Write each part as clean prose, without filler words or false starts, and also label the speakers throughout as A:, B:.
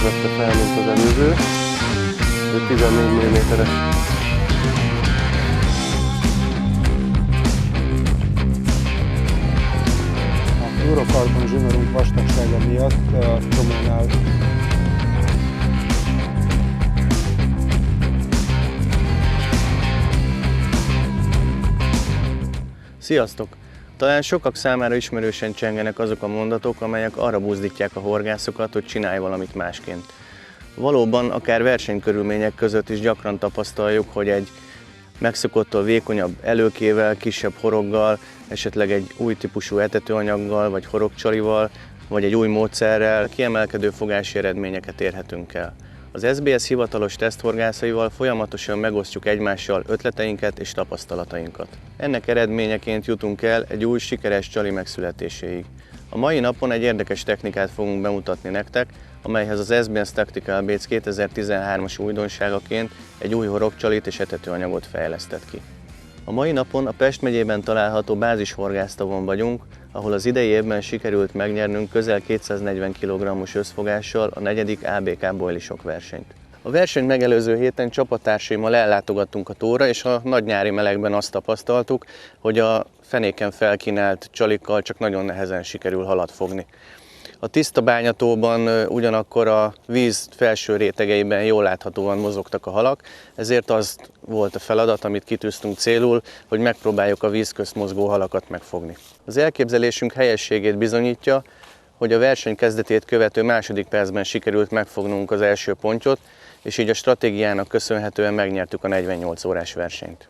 A: vette fel, mint az előző. Ez 14 mm-es.
B: A fluorokarbon zsinórunk vastagsága miatt a promónál
C: Sziasztok! Talán sokak számára ismerősen csengenek azok a mondatok, amelyek arra buzdítják a horgászokat, hogy csinálj valamit másként. Valóban, akár versenykörülmények között is gyakran tapasztaljuk, hogy egy megszokottól vékonyabb előkével, kisebb horoggal, esetleg egy új típusú etetőanyaggal, vagy horogcsalival, vagy egy új módszerrel kiemelkedő fogási eredményeket érhetünk el. Az SBS hivatalos teszthorgászaival folyamatosan megosztjuk egymással ötleteinket és tapasztalatainkat. Ennek eredményeként jutunk el egy új sikeres csali megszületéséig. A mai napon egy érdekes technikát fogunk bemutatni nektek, amelyhez az SBS Tactical Baits 2013-as újdonságaként egy új horogcsalit és etetőanyagot fejlesztett ki. A mai napon a Pest megyében található bázishorgásztavon vagyunk, ahol az idei évben sikerült megnyernünk közel 240 kg-os összfogással a 4. ABK Boilisok versenyt. A verseny megelőző héten csapattársaimmal ellátogattunk a tóra, és a nagy nyári melegben azt tapasztaltuk, hogy a fenéken felkínált csalikkal csak nagyon nehezen sikerül halat fogni. A tiszta bányatóban ugyanakkor a víz felső rétegeiben jól láthatóan mozogtak a halak, ezért az volt a feladat, amit kitűztünk célul, hogy megpróbáljuk a víz közt mozgó halakat megfogni. Az elképzelésünk helyességét bizonyítja, hogy a verseny kezdetét követő második percben sikerült megfognunk az első pontyot, és így a stratégiának köszönhetően megnyertük a 48 órás versenyt.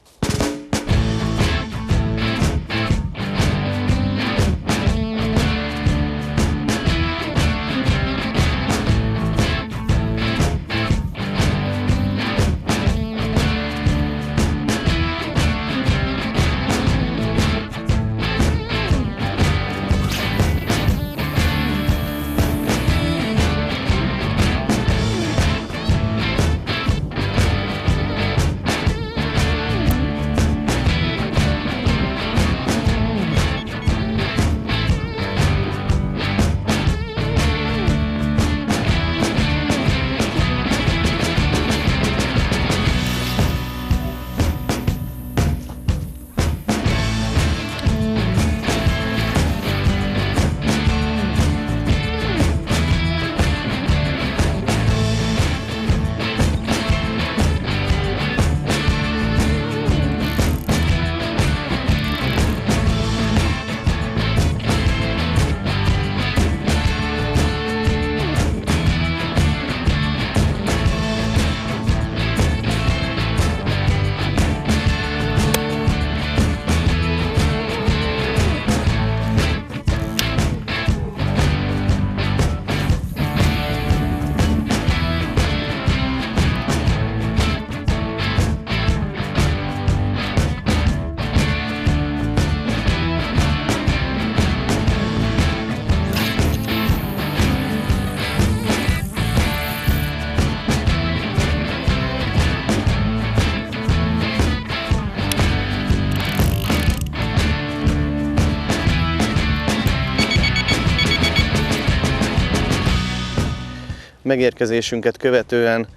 C: Megérkezésünket követően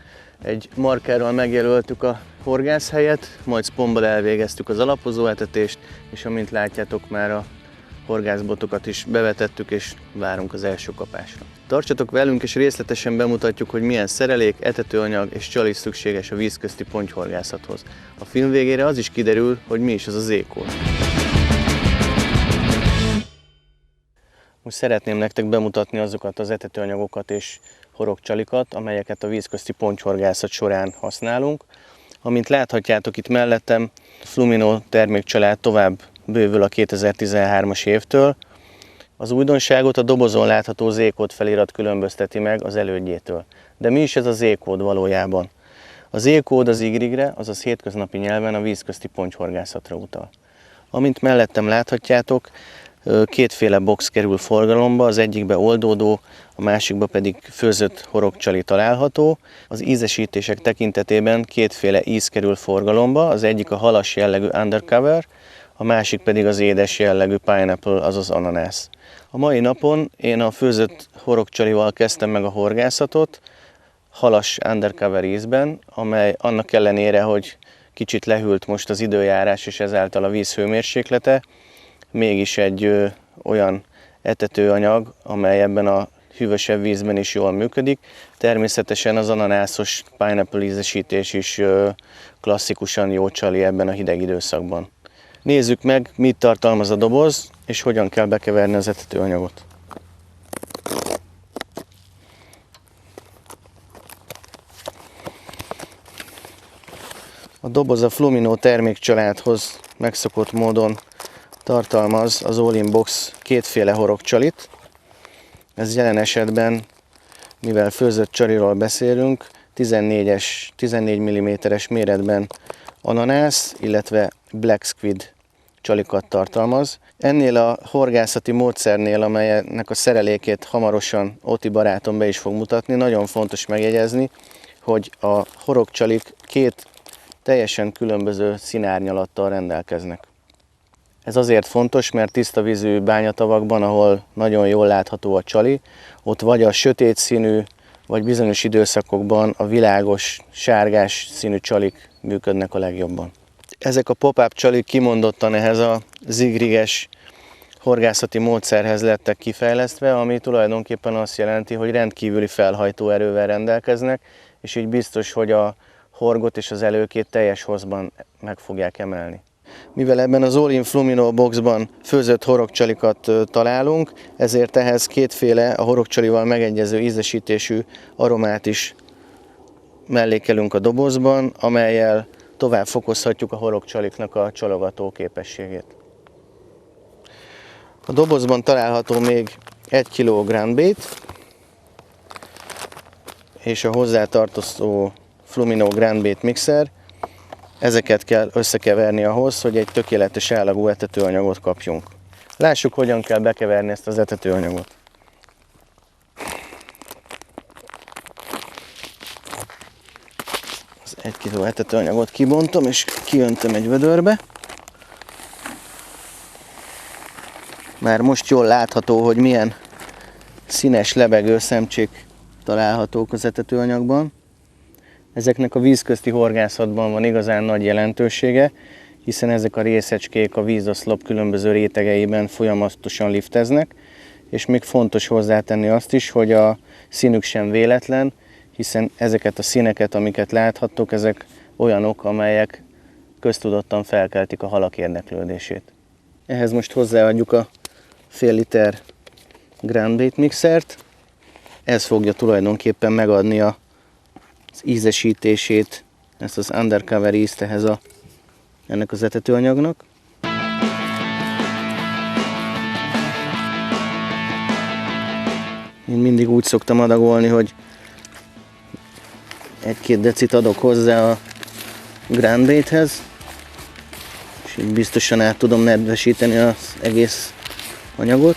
C: egy markerral megjelöltük a horgászhelyet, majd spontból elvégeztük az alapozó etetést, és amint látjátok, már a horgászbotokat is bevetettük, és várunk az első kapásra. Tartsatok velünk, és részletesen bemutatjuk, hogy milyen szerelék, etetőanyag és csal is szükséges a vízközti pontyhorgászathoz. A film végére az is kiderül, hogy mi is az a Z-kód. Most szeretném nektek bemutatni azokat az etetőanyagokat és horogcsalikat, amelyeket a vízközti pontyhorgászat során használunk. Amint láthatjátok itt mellettem, a Flumino termékcsalád tovább bővül a 2013-as évtől. Az újdonságot a dobozon látható Z-kód felirat különbözteti meg az elődjétől. De mi is ez a Z-kód valójában? A Z-kód az Y-re, azaz hétköznapi nyelven a vízközti pontyhorgászatra utal. Amint mellettem láthatjátok, kétféle box kerül forgalomba, az egyikbe oldódó, a másikba pedig főzött horogcsali található. Az ízesítések tekintetében kétféle íz kerül forgalomba, az egyik a halas jellegű undercover, a másik pedig az édes jellegű pineapple, azaz ananász. A mai napon én a főzött horogcsalival kezdtem meg a horgászatot, halas undercover ízben, amely annak ellenére, hogy kicsit lehűlt most az időjárás és ezáltal a víz hőmérséklete, mégis egy olyan etetőanyag, amely ebben a hűvösebb vízben is jól működik. Természetesen az ananászos pineapple ízesítés is klasszikusan jó csali ebben a hideg időszakban. Nézzük meg, mit tartalmaz a doboz, és hogyan kell bekeverni az etetőanyagot. A doboz a Flumino termékcsaládhoz megszokott módon tartalmaz az All in Box kétféle horogcsalit. Ez jelen esetben, mivel főzött csaliról beszélünk, 14 mm-es méretben ananász, illetve black squid csalikat tartalmaz. Ennél a horgászati módszernél, amelynek a szerelékét hamarosan Oti barátom be is fog mutatni, nagyon fontos megjegyezni, hogy a horogcsalik két teljesen különböző színárnyalattal rendelkeznek. Ez azért fontos, mert tiszta vízű bányatavakban, ahol nagyon jól látható a csali, ott vagy a sötét színű, vagy bizonyos időszakokban a világos, sárgás színű csalik működnek a legjobban. Ezek a pop-up csalik kimondottan ehhez a zigriges horgászati módszerhez lettek kifejlesztve, ami tulajdonképpen azt jelenti, hogy rendkívüli felhajtó erővel rendelkeznek, és így biztos, hogy a horgot és az előkét teljes hozban meg fogják emelni. Mivel ebben az All in Flumino boxban főzött horogcsalikat találunk, ezért ehhez kétféle a horogcsalival megegyező ízesítésű aromát is mellékelünk a dobozban, amellyel tovább fokozhatjuk a horogcsaliknak a csalogató képességét. A dobozban található még 1 kg groundbait és a hozzátartozó Flumino groundbait mixer. Ezeket kell összekeverni ahhoz, hogy egy tökéletes állagú etetőanyagot kapjunk. Lássuk, hogyan kell bekeverni ezt az etetőanyagot. Az 1 kg etetőanyagot kibontom és kiöntöm egy vödörbe. Már most jól látható, hogy milyen színes lebegő szemcsék találhatók az etetőanyagban. Ezeknek a vízközti horgászatban van igazán nagy jelentősége, hiszen ezek a részecskék a vízoszlop különböző rétegeiben folyamatosan lifteznek, és még fontos hozzátenni azt is, hogy a színük sem véletlen, hiszen ezeket a színeket, amiket láthattok, ezek olyanok, amelyek köztudottan felkeltik a halak érdeklődését. Ehhez most hozzáadjuk a fél liter groundbait mixert. Ez fogja tulajdonképpen megadni az ízesítését, ezt az undercover ízt ennek az etetőanyagnak. Én mindig úgy szoktam adagolni, hogy 1-2 decit adok hozzá a groundbaithez, és így biztosan át tudom nedvesíteni az egész anyagot.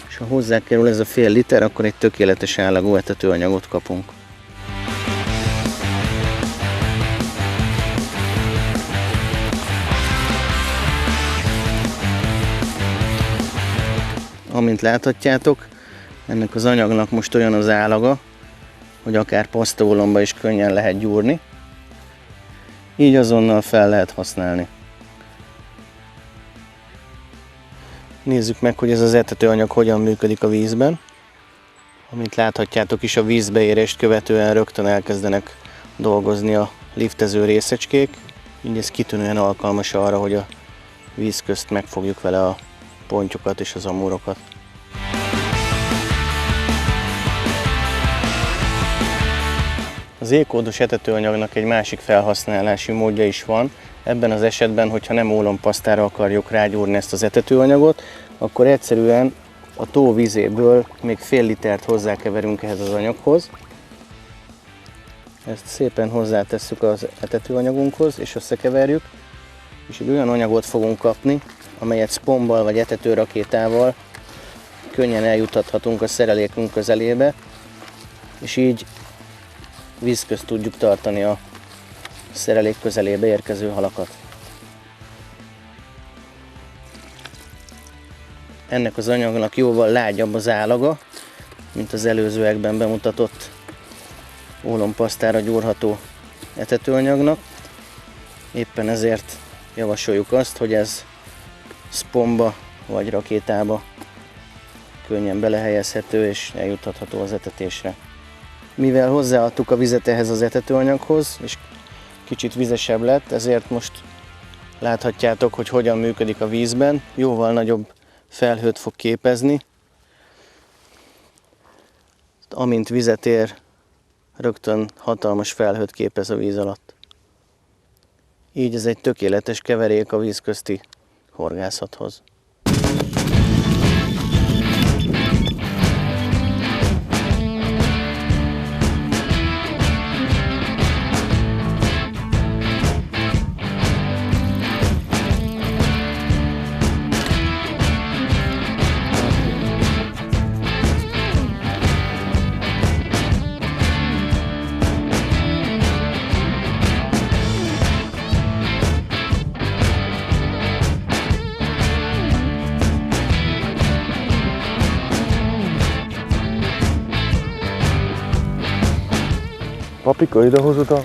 C: És ha hozzá kerül ez a fél liter, akkor egy tökéletes állagú etetőanyagot kapunk. Amint láthatjátok, ennek az anyagnak most olyan az állaga, hogy akár pasztaólomba is könnyen lehet gyúrni. Így azonnal fel lehet használni. Nézzük meg, hogy ez az etetőanyag hogyan működik a vízben. Amint láthatjátok is, a vízbeérést követően rögtön elkezdenek dolgozni a liftező részecskék. Így ez kitűnően alkalmas arra, hogy a víz közt megfogjuk vele a pontyokat és az amúrokat. Az E-kódos etetőanyagnak egy másik felhasználási módja is van. Ebben az esetben, hogyha nem ólompasztára akarjuk rágyúrni ezt az etetőanyagot, akkor egyszerűen a tó vízéből még fél litert hozzákeverünk ehhez az anyaghoz. Ezt szépen hozzátesszük az etetőanyagunkhoz és összekeverjük, és egy olyan anyagot fogunk kapni, amelyet szpombbal vagy etetőrakétával könnyen eljutathatunk a szerelékünk közelébe, és így víz közt tudjuk tartani a szerelék közelébe érkező halakat. Ennek az anyagnak jóval lágyabb az állaga, mint az előzőekben bemutatott ólompasztára gyúrható etetőanyagnak. Éppen ezért javasoljuk azt, hogy ez szponba vagy rakétába könnyen belehelyezhető és eljuttatható az etetésre. Mivel hozzáadtuk a vizet ehhez az etetőanyaghoz, és kicsit vizesebb lett, ezért most láthatjátok, hogy hogyan működik a vízben. Jóval nagyobb felhőt fog képezni. Amint vizet ér, rögtön hatalmas felhőt képez a víz alatt. Így ez egy tökéletes keverék a víz közti horgászathoz.
A: Papika, idehozod a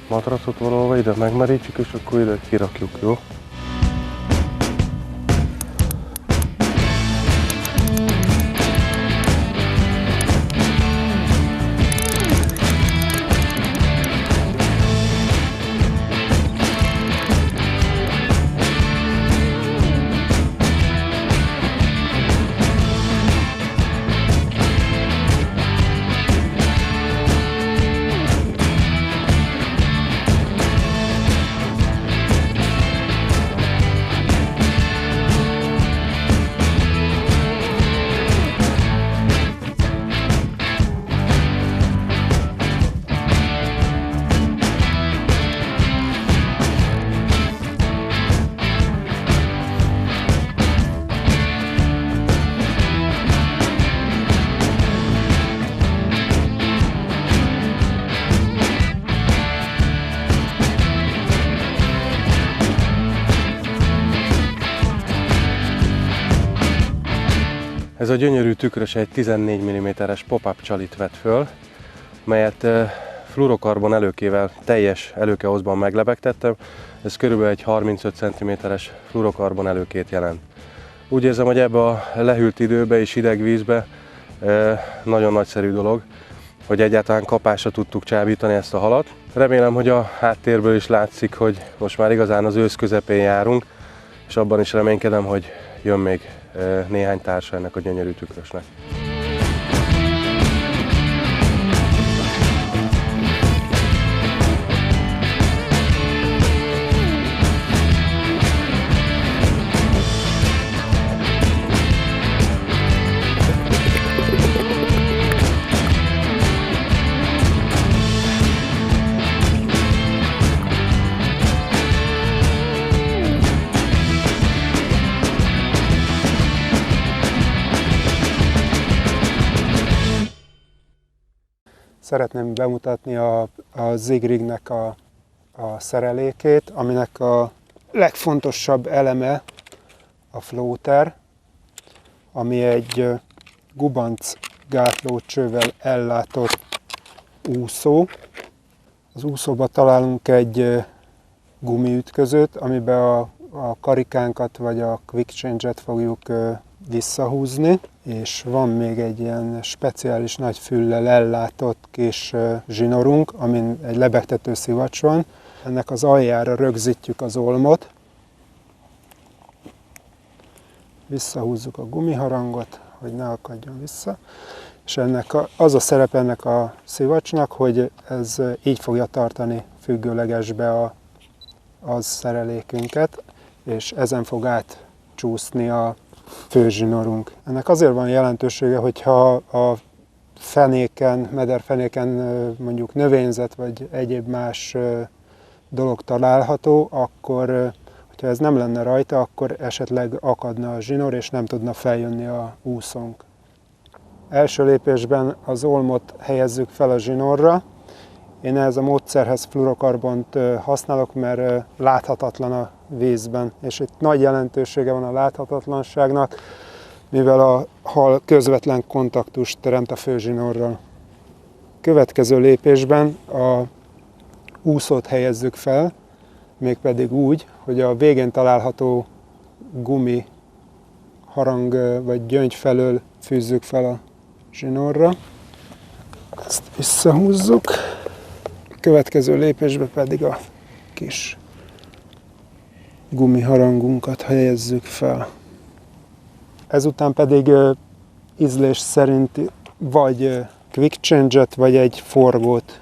A: matracot valahova, ide megmerítsük, és akkor ide kirakjuk, jó? Ez a gyönyörű tükrös egy 14 mm-es pop-up csalit vett föl, melyet fluorokarbon előkével teljes előkehozban meglebegtettem. Ez körülbelül egy 35 cm-es fluorokarbon előkét jelent. Úgy érzem, hogy ebbe a lehűlt időbe és hideg vízbe nagyon nagyszerű dolog, hogy egyáltalán kapásra tudtuk csábítani ezt a halat. Remélem, hogy a háttérből is látszik, hogy most már igazán az ősz közepén járunk, és abban is reménykedem, hogy jön még néhány társa ennek a gyönyörű tükrösnek.
B: Szeretném bemutatni a Zigrignek a szerelékét, aminek a legfontosabb eleme a floater, ami egy gubanc gátlócsővel ellátott úszó. Az úszóba találunk egy gumiütközőt, amiben a karikánkat vagy a quick change-et fogjuk visszahúzni, és van még egy ilyen speciális nagy füllel ellátott kis zsinorunk, amin egy lebegtető szivacs van. Ennek az aljára rögzítjük az olmot, visszahúzzuk a gumiharangot, hogy ne akadjon vissza, és az a szerep ennek a szivacsnak, hogy ez így fogja tartani függőlegesbe az szerelékünket, és ezen fog átcsúszni a főzsinorunk. Ennek azért van jelentősége, hogyha a fenéken, mederfenéken mondjuk növényzet vagy egyéb más dolog található, akkor, hogyha ez nem lenne rajta, akkor esetleg akadna a zsinór, és nem tudna feljönni a úszónk. Első lépésben az olmot helyezzük fel a zsinórra. Én ehhez a módszerhez fluorokarbont használok, mert láthatatlan a vízben, és itt nagy jelentősége van a láthatatlanságnak, mivel a hal közvetlen kontaktust teremt a főzsinórral. Következő lépésben a úszót helyezzük fel, mégpedig úgy, hogy a végén található gumi harang vagy gyöngy felől fűzzük fel a zsinórra. Ezt visszahúzzuk. A következő lépésben pedig a kis gumiharangunkat helyezzük fel. Ezután pedig ízlés szerint vagy quick change-et, vagy egy forgót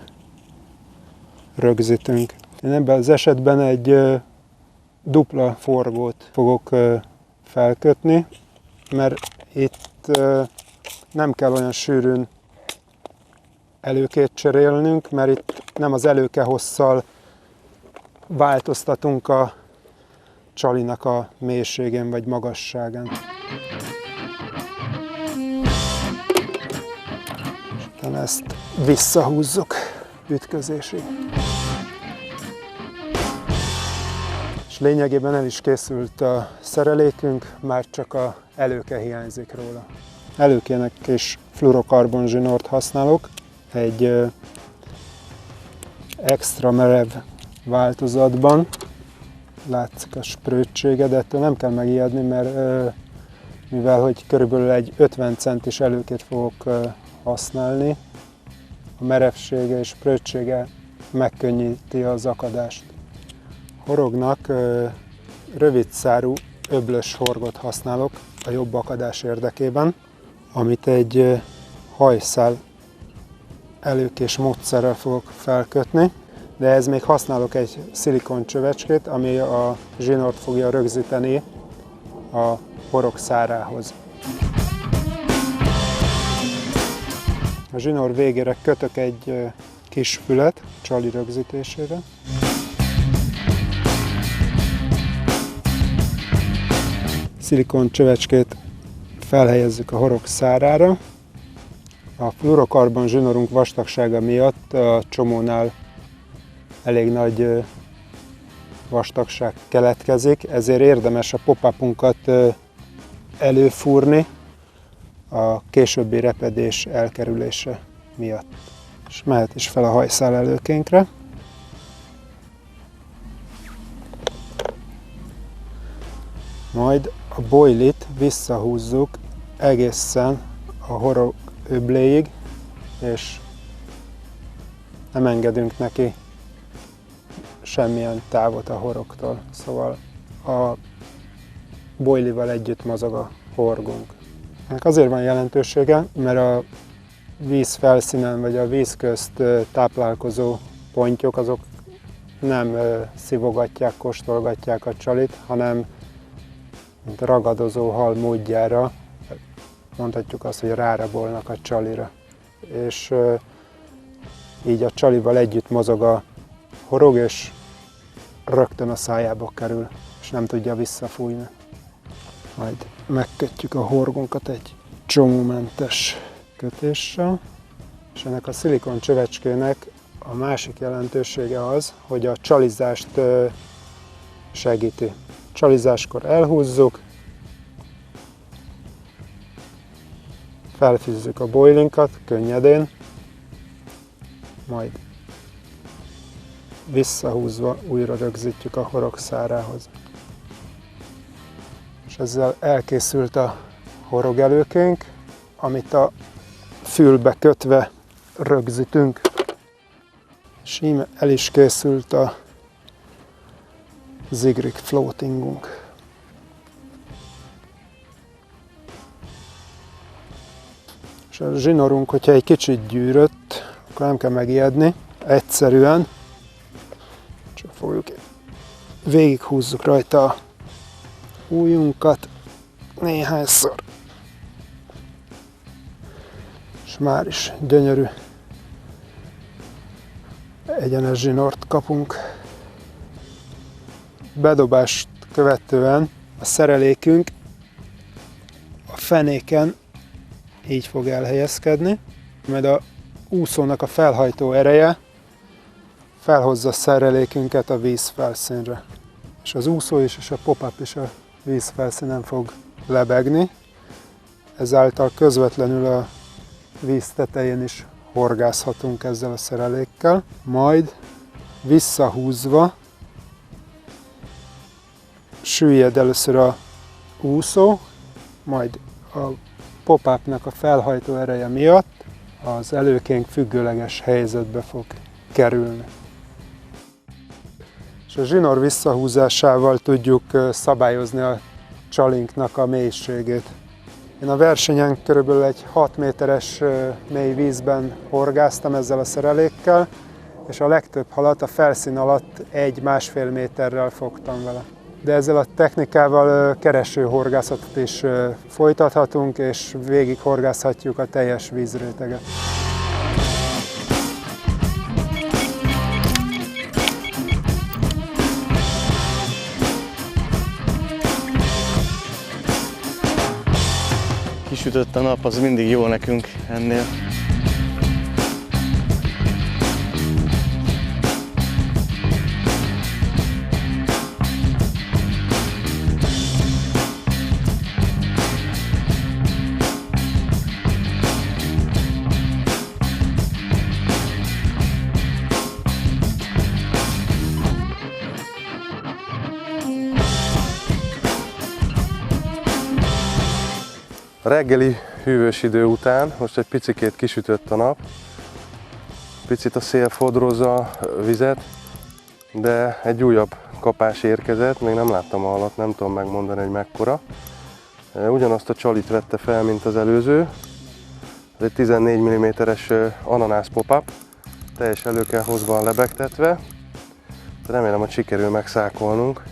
B: rögzítünk. Én ebben az esetben egy dupla forgót fogok felkötni, mert itt nem kell olyan sűrűn előkét cserélnünk, mert itt nem az előke hosszal változtatunk a csalinak a mélységén vagy magasságán. És utána ezt visszahúzzuk ütközésig. És lényegében el is készült a szerelékünk, már csak a előke hiányzik róla. Előkének is fluorokarbon zsinort használok, egy extra merev változatban. Látszik a sprödsége, de ettől nem kell megijedni, mert mivel hogy körülbelül egy 50 centis előkét fogok használni, a merevsége és sprödsége megkönnyíti az akadást. Horognak rövidszárú öblös horgot használok a jobb akadás érdekében, amit egy hajszál előkés módszerrel fogok felkötni, de ez még használok egy szilikon csövecskét, ami a zsinort fogja rögzíteni a horog szárához. A zsinór végére kötök egy kis fület csali rögzítésére. Szilikon csövecskét felhelyezzük a horog szárára. A fluorokarbon zsinórunk vastagsága miatt a csomónál elég nagy vastagság keletkezik, ezért érdemes a pop-upunkat előfúrni a későbbi repedés elkerülése miatt. És mehet is fel a hajszál előkénkre. Majd a boilit visszahúzzuk egészen a horog öbléig, és nem engedünk neki semmilyen távot a horogtól. Szóval a boilival együtt mozog a horgunk. Ennek azért van jelentősége, mert a víz felszínen vagy a víz közt táplálkozó pontyok azok nem szivogatják, kóstolgatják a csalit, hanem mint a ragadozó hal módjára, mondhatjuk azt, hogy rárabolnak a csalira. És így a csalival együtt mozog a horog, és rögtön a szájába kerül, és nem tudja visszafújni. Majd megkötjük a horgunkat egy csomómentes kötéssel, és ennek a szilikon csövecskének a másik jelentősége az, hogy a csalizást segíti. Csalizáskor elhúzzuk, felfűzzük a boilinkat könnyedén, majd visszahúzva újra rögzítjük a horog szárához. És ezzel elkészült a horogelőkénk, amit a fülbe kötve rögzítünk. És íme el is készült a Zigrig floatingunk. És a zsinórunk, hogyha egy kicsit gyűrött, akkor nem kell megijedni. Egyszerűen csak fogjuk, végighúzzuk rajta a ujjunkat néhányszor. És már is gyönyörű egyenes zsinort kapunk. Bedobást követően a szerelékünk a fenéken így fog elhelyezkedni, majd a úszónak a felhajtó ereje felhozza a szerelékünket a víz felszínre. És az úszó is és a pop-up is a víz felszínen fog lebegni, ezáltal közvetlenül a víz tetején is horgászhatunk ezzel a szerelékkel, majd visszahúzva süllyed először a úszó, majd a pop-upnak a felhajtó ereje miatt az előkénk függőleges helyzetbe fog kerülni. És a zsinór visszahúzásával tudjuk szabályozni a csalinknak a mélységét. Én a versenyen körülbelül egy 6 méteres mély vízben horgáztam ezzel a szerelékkel, és a legtöbb halat a felszín alatt 1-1,5 méterrel fogtam vele. De ezzel a technikával kereső horgászatot is folytathatunk, és végig horgászhatjuk a teljes vízréteget.
C: Kisütött a nap, az mindig jó nekünk ennél.
A: A reggeli hűvös idő után most egy picikét kisütött a nap, picit a szél fodrozza a vizet, de egy újabb kapás érkezett, még nem láttam a halat, nem tudom megmondani, hogy mekkora. Ugyanazt a csalit vette fel, mint az előző. Ez egy 14 mm-es ananász pop-up, teljes elő kell hozva, lebegtetve. Remélem, hogy sikerül megszákolnunk.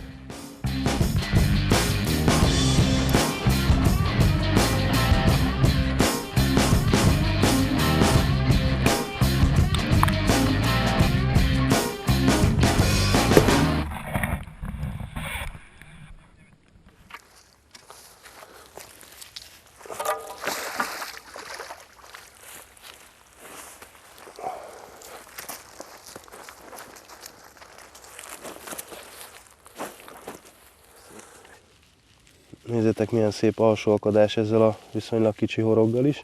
A: Nézzétek, milyen szép alsóakadás ezzel a viszonylag kicsi horoggal is.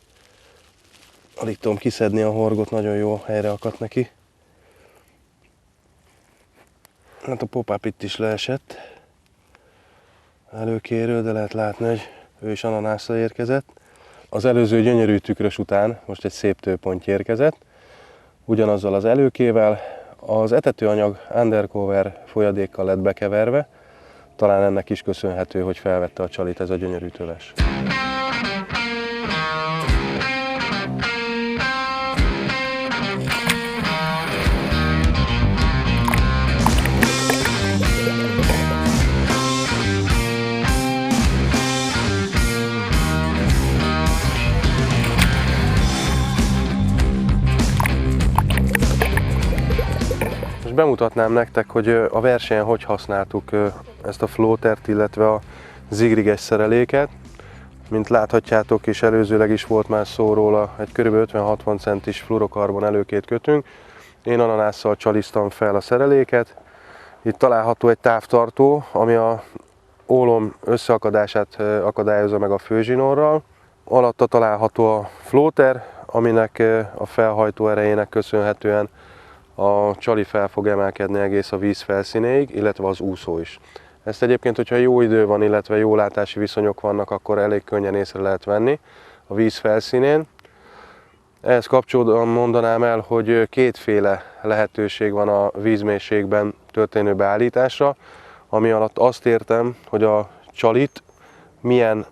A: Alig tudom kiszedni a horgot, nagyon jó helyre akadt neki. Hát a pop-up itt is leesett előkéről, de lehet látni, hogy ő is ananásszal érkezett. Az előző gyönyörű tükrös után most egy szép tőpont érkezett, ugyanazzal az előkével. Az etetőanyag undercover folyadékkal lett bekeverve, talán ennek is köszönhető, hogy felvette a csalit ez a gyönyörű töles. Bemutatnám nektek, hogy a versenyen hogy használtuk ezt a floatert, illetve a zigriges szereléket. Mint láthatjátok, és előzőleg is volt már szó róla, egy kb. 50-60 centis fluorokarbon előkét kötünk. Én ananásszal csaliztam fel a szereléket. Itt található egy távtartó, ami a ólom összeakadását akadályozza meg a főzsinórral. Alatta található a floater, aminek a felhajtó erejének köszönhetően a csali fel fog emelkedni egész a víz felszínéig, illetve az úszó is. Ezt egyébként, hogyha jó idő van, illetve jó látási viszonyok vannak, akkor elég könnyen észre lehet venni a víz felszínén. Ehhez kapcsolódóan mondanám el, hogy kétféle lehetőség van a vízmélységben történő beállításra, ami alatt azt értem, hogy a csalit milyen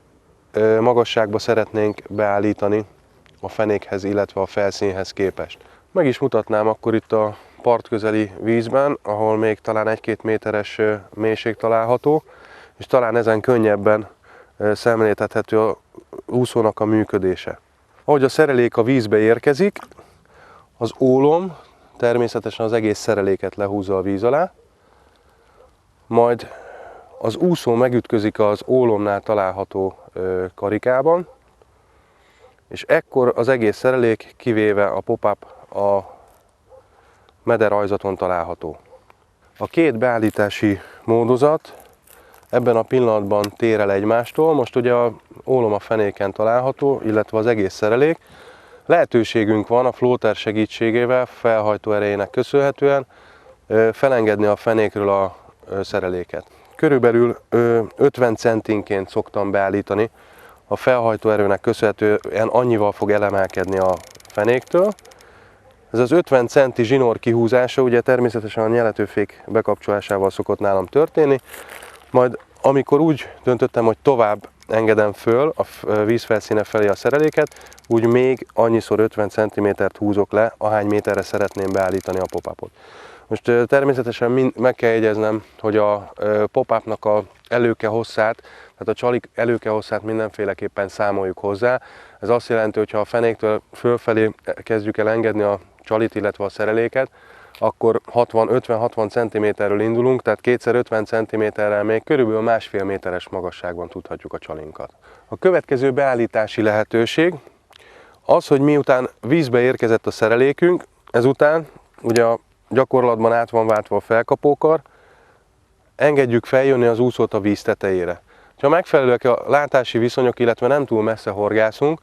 A: magasságba szeretnénk beállítani a fenékhez, illetve a felszínhez képest. Meg is mutatnám akkor itt a partközeli vízben, ahol még talán 1-2 méteres mélység található, és talán ezen könnyebben szemléltethető a úszónak a működése. Ahogy a szerelék a vízbe érkezik, az ólom természetesen az egész szereléket lehúzza a víz alá, majd az úszó megütközik az ólomnál található karikában, és ekkor az egész szerelék, kivéve a pop-up, a mederajzaton található. A két beállítási módozat ebben a pillanatban tér el egymástól. Most ugye a ólom a fenéken található, illetve az egész szerelék. Lehetőségünk van a floater segítségével, felhajtó erejének köszönhetően felengedni a fenékről a szereléket. Körülbelül 50 centinként szoktam beállítani, a felhajtó erőnek köszönhetően annyival fog elemelkedni a fenéktől. Ez az 50 centi zsinór kihúzása ugye természetesen a nyeletőfék bekapcsolásával szokott nálam történni, majd amikor úgy döntöttem, hogy tovább engedem föl a vízfelszíne felé a szereléket, úgy még annyiszor 50 cm-t húzok le, ahány méterre szeretném beállítani a pop-upot. Most természetesen meg kell jegyeznem, hogy a pop-upnak a előke hosszát, tehát a csalik előke hosszát mindenféleképpen számoljuk hozzá. Ez azt jelenti, hogy ha a fenéktől fölfelé kezdjük el engedni a csalit, illetve a szereléket, akkor 50-60 cm-ről indulunk, tehát kétszer 50 cm-rel még körülbelül 1,5 méteres magasságban tudhatjuk a csalinkat. A következő beállítási lehetőség az, hogy miután vízbe érkezett a szerelékünk, ezután ugye a gyakorlatban át van váltva a felkapókar, engedjük feljönni az úszót a víz tetejére. Ha megfelelőek a látási viszonyok, illetve nem túl messze horgászunk,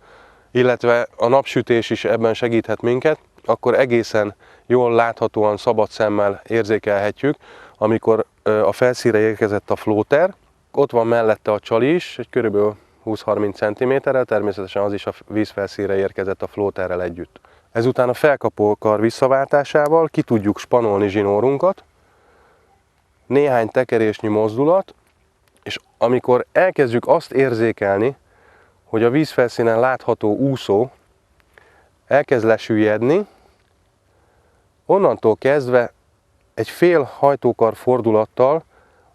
A: illetve a napsütés is ebben segíthet minket, akkor egészen jól láthatóan, szabad szemmel érzékelhetjük, amikor a felszínre érkezett a floater, ott van mellette a csali is, egy körülbelül 20-30 cm-rel, természetesen az is a vízfelszínre érkezett a floaterrel együtt. Ezután a felkapókar visszaváltásával ki tudjuk spanolni zsinórunkat, néhány tekerésnyi mozdulat, és amikor elkezdjük azt érzékelni, hogy a vízfelszínen látható úszó elkezd lesüllyedni, onnantól kezdve egy fél hajtókar fordulattal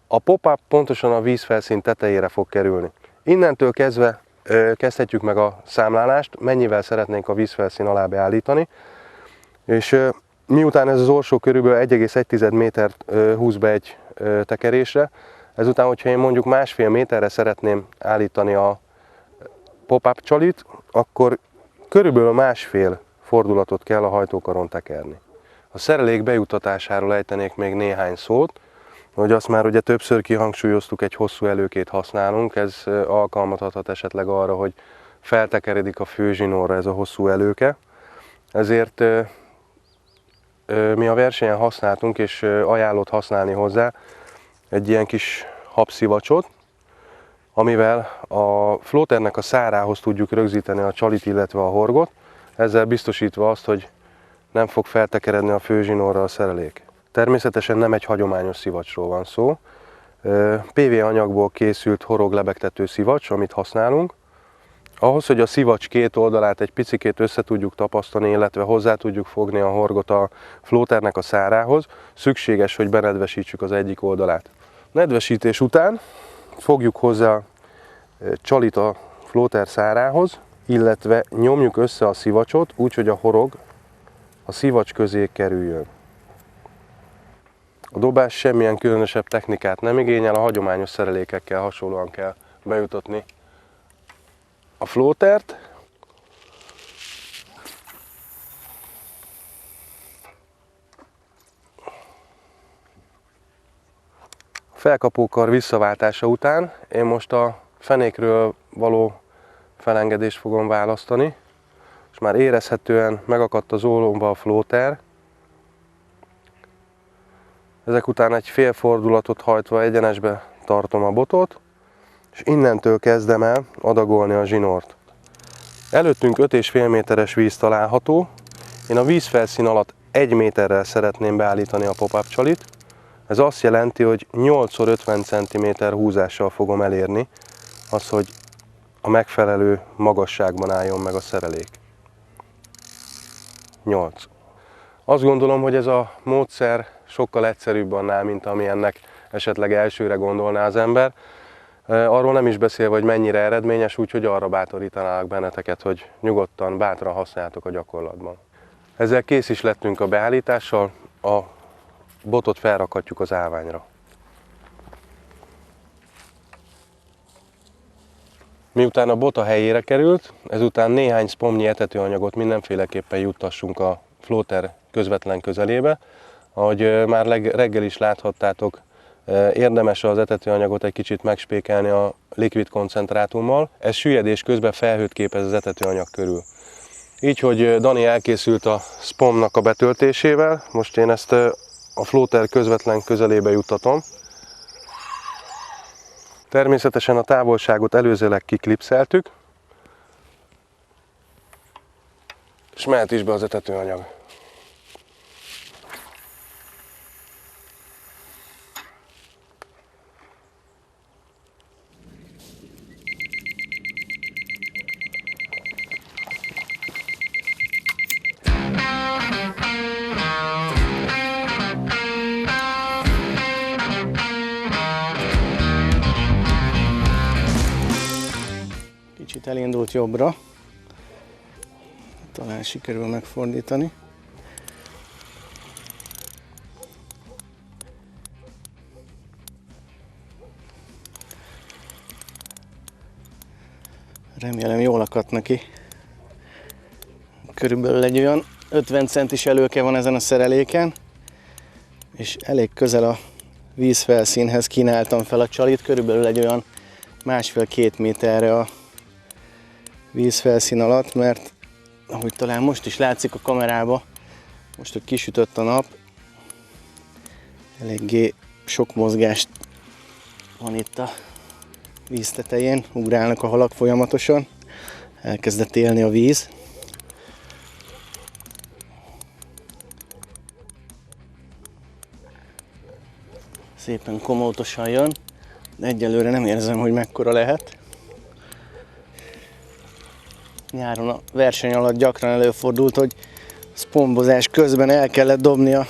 A: a pop-up pontosan a vízfelszín tetejére fog kerülni. Innentől kezdve kezdhetjük meg a számlálást, mennyivel szeretnénk a vízfelszín alá beállítani, és miután ez az orsó körülbelül 1,1 métert húz be egy tekerésre, ezután, hogyha én mondjuk 1,5 méterre szeretném állítani a pop-up csalit, akkor körülbelül 1,5 fordulatot kell a hajtókaron tekerni. A szerelék bejutatásáról ejtenék még néhány szót, hogy azt már ugye többször kihangsúlyoztuk, egy hosszú előkét használunk, ez alkalmat adhat esetleg arra, hogy feltekeredik a főzsinórra ez a hosszú előke. Ezért mi a versenyen használtunk, és ajánlott használni hozzá egy ilyen kis habszivacsot, amivel a floaternek a szárához tudjuk rögzíteni a csalit, illetve a horgot, ezzel biztosítva azt, hogy nem fog feltekeredni a főzsinórra a szerelék. Természetesen nem egy hagyományos szivacsról van szó. PV anyagból készült horoglebegtető szivacs, amit használunk. Ahhoz, hogy a szivacs két oldalát egy picikét össze tudjuk tapasztani, illetve hozzá tudjuk fogni a horgot a floaternek a szárához, szükséges, hogy benedvesítsük az egyik oldalát. Nedvesítés után fogjuk hozzá a csalit a floater szárához, illetve nyomjuk össze a szivacsot úgy, hogy a horog a szivacs közé kerüljön. A dobás semmilyen különösebb technikát nem igényel, a hagyományos szerelékekkel hasonlóan kell bejutatni a floatert. A felkapókar visszaváltása után én most a fenékről való felengedést fogom választani, és már érezhetően megakadt az ólomba a floater. Ezek után egy fél fordulatot hajtva egyenesbe tartom a botot, és innentől kezdem el adagolni a zsinort. Előttünk 5,5 méteres víz található. Én a vízfelszín alatt 1 méterrel szeretném beállítani a pop-up csalit. Ez azt jelenti, hogy 8x50 cm húzással fogom elérni az, hogy a megfelelő magasságban álljon meg a szerelék. 8. Azt gondolom, hogy ez a módszer sokkal egyszerűbb annál, mint amilyennek esetleg elsőre gondolná az ember. Arról nem is beszélve, hogy mennyire eredményes, úgyhogy arra bátorítanálak benneteket, hogy nyugodtan, bátran használjátok a gyakorlatban. Ezzel kész is lettünk a beállítással, a botot felrakhatjuk az állványra. Miután a bot a helyére került, ezután néhány szpomnyi etetőanyagot mindenféleképpen juttassunk a floater közvetlen közelébe. Ahogy már reggel is láthattátok, érdemes az etetőanyagot egy kicsit megspékelni a likvid koncentrátummal. Ez süllyedés közben felhőt képez az etetőanyag körül. Így, hogy Dani elkészült a SPOM-nak a betöltésével, most én ezt a floater közvetlen közelébe juttatom. Természetesen a távolságot előzőleg kiklipszeltük, és mehet is be az etetőanyag.
C: Kicsit elindult jobbra, talán sikerül megfordítani. Remélem jól akadt neki. Körülbelül egy olyan 50 centis előke van ezen a szereléken, és elég közel a vízfelszínhez kínáltam fel a csalit, körülbelül egy olyan 1,5-2 méterre a vízfelszín alatt, mert ahogy talán most is látszik a kamerába, most, hogy kisütött a nap, eléggé sok mozgást van itt a víz tetején, ugrálnak a halak folyamatosan, elkezdett élni a víz. Szépen komótosan jön, de egyelőre nem érzem, hogy mekkora lehet. Nyáron a verseny alatt gyakran előfordult, hogy szpombozás közben el kellett dobni a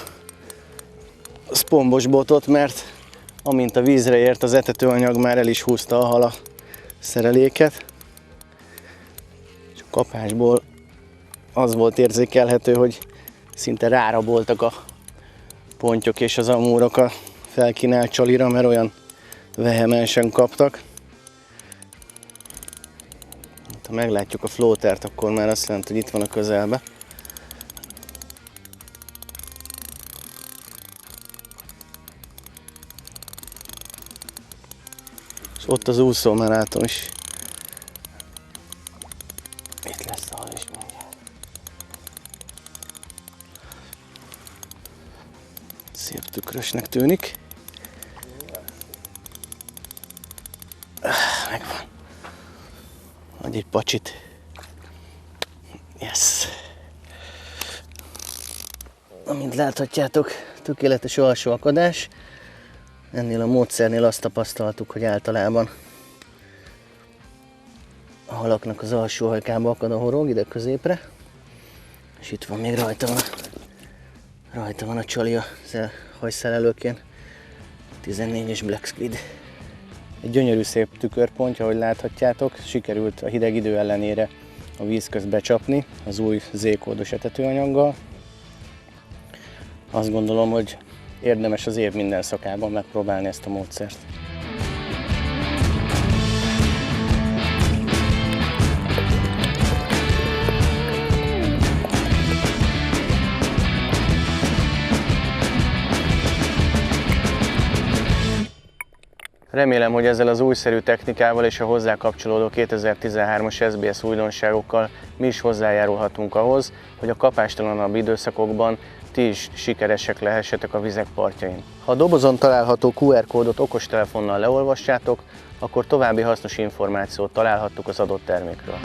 C: szpombos botot, mert amint a vízre ért, az etetőanyag már el is húzta a hal a szereléket. És a kapásból az volt érzékelhető, hogy szinte ráraboltak a pontyok és az amúrok a felkínált csalira, mert olyan vehemensen kaptak. Ha meglátjuk a floatert, akkor már azt jelenti, hogy itt van a közelbe. És ott az úszó, már látom is. Itt lesz a hal is mindjárt. Szép tükrösnek tűnik. Megvan. Adj egy pacsit. Yes. Amint láthatjátok, tökéletes alsó akadás. Ennél a módszernél azt tapasztaltuk, hogy általában a halaknak az alsó hajkába akad a horog, ide középre. És itt van még rajta van a csali a hajszálelőkén. 14-es Black Squid. Egy gyönyörű szép tükörpontja, ahogy láthatjátok, sikerült a hideg idő ellenére a víz közt becsapni az új Z-kódos etetőanyaggal. Azt gondolom, hogy érdemes az év minden szakában megpróbálni ezt a módszert. Remélem, hogy ezzel az újszerű technikával és a hozzá kapcsolódó 2013-as SBS újdonságokkal mi is hozzájárulhatunk ahhoz, hogy a kapástalanabb időszakokban ti is sikeresek lehessetek a vizek partjain. Ha a dobozon található QR kódot okostelefonnal leolvassátok, akkor további hasznos információt találhattok az adott termékről.